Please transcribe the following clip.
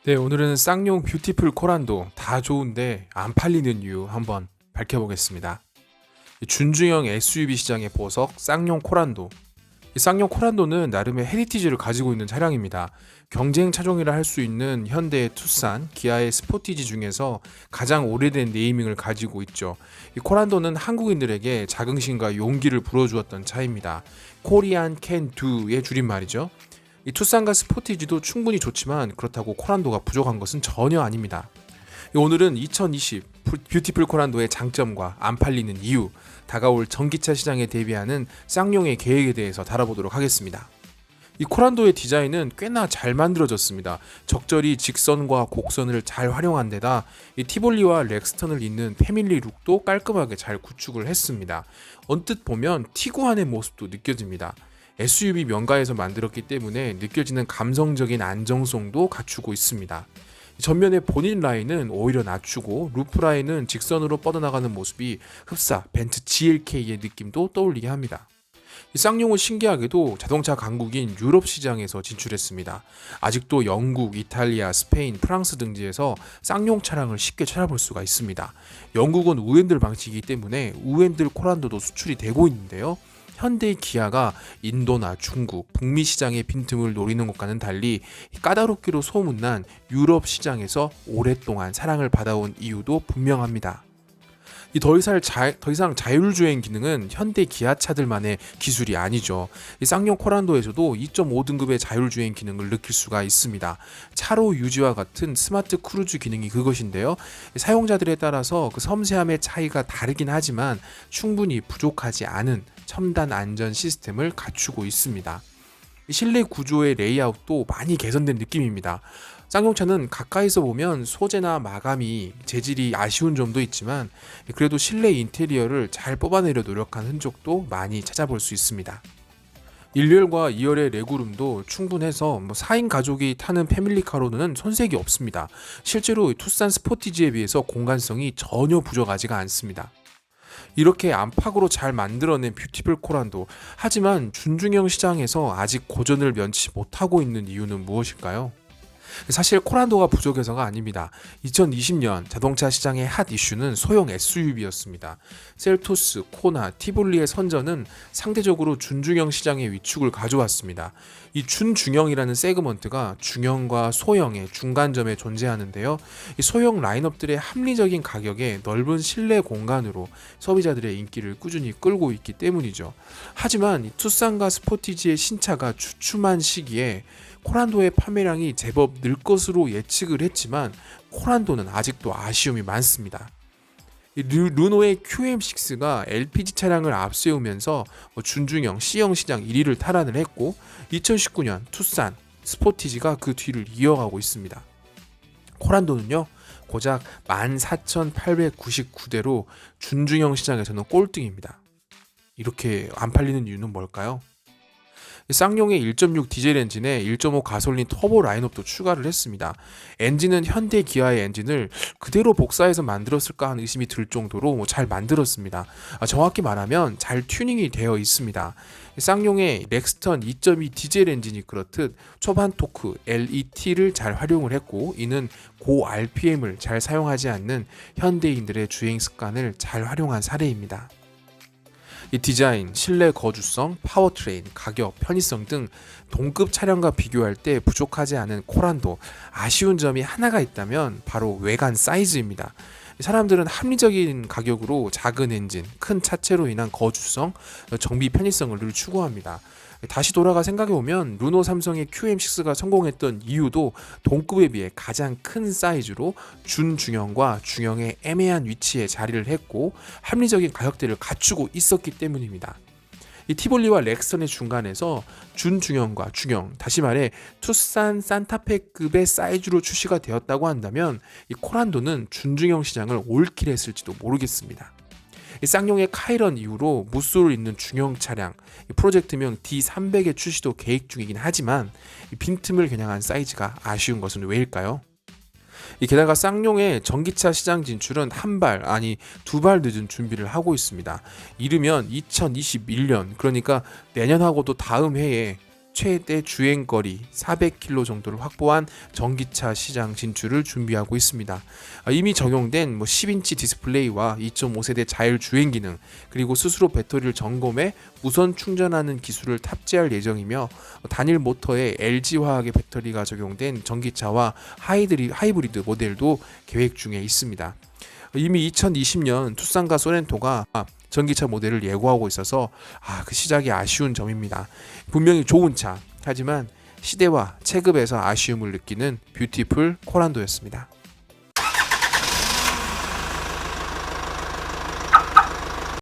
네, 오늘은 쌍용 뷰티풀 코란도 다 좋은데 안 팔리는 이유 한번 밝혀보겠습니다. 준중형 SUV 시장의 보석 쌍용 코란도. 이 쌍용 코란도는 나름의 헤리티지를 가지고 있는 차량입니다. 경쟁 차종이라 할 수 있는 현대의 투싼, 기아의 스포티지 중에서 가장 오래된 네이밍을 가지고 있죠. 이 코란도는 한국인들에게 자긍심과 용기를 불어주었던 차입니다. 코리안 캔 두의 줄임말이죠. 이 투싼과 스포티지도 충분히 좋지만 그렇다고 코란도가 부족한 것은 전혀 아닙니다. 오늘은 2020 뷰티풀 코란도의 장점과 안 팔리는 이유, 다가올 전기차 시장에 대비하는 쌍용의 계획에 대해서 다뤄보도록 하겠습니다. 이 코란도의 디자인은 꽤나 잘 만들어졌습니다. 적절히 직선과 곡선을 잘 활용한 데다 이 티볼리와 렉스턴을 잇는 패밀리 룩도 깔끔하게 잘 구축을 했습니다. 언뜻 보면 티구안의 모습도 느껴집니다. SUV 명가에서 만들었기 때문에 느껴지는 감성적인 안정성도 갖추고 있습니다. 전면의 본인 라인은 오히려 낮추고 루프 라인은 직선으로 뻗어나가는 모습이 흡사 벤츠 GLK의 느낌도 떠올리게 합니다. 이 쌍용은 신기하게도 자동차 강국인 유럽 시장에서 진출했습니다. 아직도 영국, 이탈리아, 스페인, 프랑스 등지에서 쌍용 차량을 쉽게 찾아볼 수가 있습니다. 영국은 우엔들 방식이기 때문에 우엔들 코란도도 수출이 되고 있는데요. 현대 기아가 인도나 중국, 북미 시장의 빈틈을 노리는 것과는 달리 까다롭기로 소문난 유럽 시장에서 오랫동안 사랑을 받아온 이유도 분명합니다. 더 이상 자율주행 기능은 현대 기아차들만의 기술이 아니죠. 이 쌍용 코란도에서도 2.5등급의 자율주행 기능을 느낄 수가 있습니다. 차로 유지와 같은 스마트 크루즈 기능이 그것인데요. 사용자들에 따라서 그 섬세함의 차이가 다르긴 하지만 충분히 부족하지 않은 첨단 안전 시스템을 갖추고 있습니다. 실내 구조의 레이아웃도 많이 개선된 느낌입니다. 쌍용차는 가까이서 보면 소재나 마감이 재질이 아쉬운 점도 있지만 그래도 실내 인테리어를 잘 뽑아내려 노력한 흔적도 많이 찾아볼 수 있습니다. 1열과 2열의 레그룸도 충분해서 4인 가족이 타는 패밀리카로는 손색이 없습니다. 실제로 투싼 스포티지에 비해서 공간성이 전혀 부족하지가 않습니다. 이렇게 안팎으로 잘 만들어낸 뷰티풀 코란도, 하지만 준중형 시장에서 아직 고전을 면치 못하고 있는 이유는 무엇일까요? 사실 코란도가 부족해서가 아닙니다. 2020년 자동차 시장의 핫 이슈는 소형 SUV였습니다. 셀토스, 코나, 티볼리의 선전은 상대적으로 준중형 시장의 위축을 가져왔습니다. 이 준중형이라는 세그먼트가 중형과 소형의 중간점에 존재하는데요. 이 소형 라인업들의 합리적인 가격에 넓은 실내 공간으로 소비자들의 인기를 꾸준히 끌고 있기 때문이죠. 하지만 이 투싼과 스포티지의 신차가 주춤한 시기에 코란도의 판매량이 제법 늘 것으로 예측을 했지만 코란도는 아직도 아쉬움이 많습니다. 르노의 QM6가 LPG 차량을 앞세우면서 준중형 C형 시장 1위를 탈환을 했고 2019년 투싼 스포티지가 그 뒤를 이어가고 있습니다. 코란도는요 고작 14,899대로 준중형 시장에서는 꼴등입니다. 이렇게 안 팔리는 이유는 뭘까요? 쌍용의 1.6 디젤 엔진에 1.5 가솔린 터보 라인업도 추가를 했습니다. 엔진은 현대 기아의 엔진을 그대로 복사해서 만들었을까 하는 의심이 들 정도로 잘 만들었습니다. 정확히 말하면 잘 튜닝이 되어 있습니다. 쌍용의 렉스턴 2.2 디젤 엔진이 그렇듯 초반 토크 LET를 잘 활용을 했고, 이는 고 RPM을 잘 사용하지 않는 현대인들의 주행 습관을 잘 활용한 사례입니다. 이 디자인, 실내 거주성, 파워트레인, 가격, 편의성 등 동급 차량과 비교할 때 부족하지 않은 코란도, 아쉬운 점이 하나가 있다면 바로 외관 사이즈입니다. 사람들은 합리적인 가격으로 작은 엔진, 큰 차체로 인한 거주성, 정비 편의성을 늘 추구합니다. 다시 돌아가 생각해보면 르노 삼성의 QM6가 성공했던 이유도 동급에 비해 가장 큰 사이즈로 준중형과 중형의 애매한 위치에 자리를 했고 합리적인 가격대를 갖추고 있었기 때문입니다. 이 티볼리와 렉스턴의 중간에서 준중형과 중형, 다시 말해 투싼 산타페급의 사이즈로 출시가 되었다고 한다면 이 코란도는 준중형 시장을 올킬했을지도 모르겠습니다. 이 쌍용의 카이런 이후로 무쏘를 잇는 중형 차량 프로젝트명 D300의 출시도 계획 중이긴 하지만 빈틈을 겨냥한 사이즈가 아쉬운 것은 왜일까요? 게다가 쌍용의 전기차 시장 진출은 한 발, 아니 두 발 늦은 준비를 하고 있습니다. 이르면 2021년, 그러니까 내년하고도 다음 해에 최대 주행거리 400km 정도를 확보한 전기차 시장 진출을 준비하고 있습니다. 이미 적용된 10인치 디스플레이와 2.5세대 자율 주행 기능, 그리고 스스로 배터리를 점검해 무선 충전하는 기술을 탑재할 예정이며, 단일 모터에 LG화학의 배터리가 적용된 전기차와 하이브리드 모델도 계획 중에 있습니다. 이미 2020년 투싼과 소렌토가 전기차 모델을 예고하고 있어서 그 시작이 아쉬운 점입니다. 분명히 좋은 차, 하지만 시대와 체급에서 아쉬움을 느끼는 뷰티풀 코란도였습니다.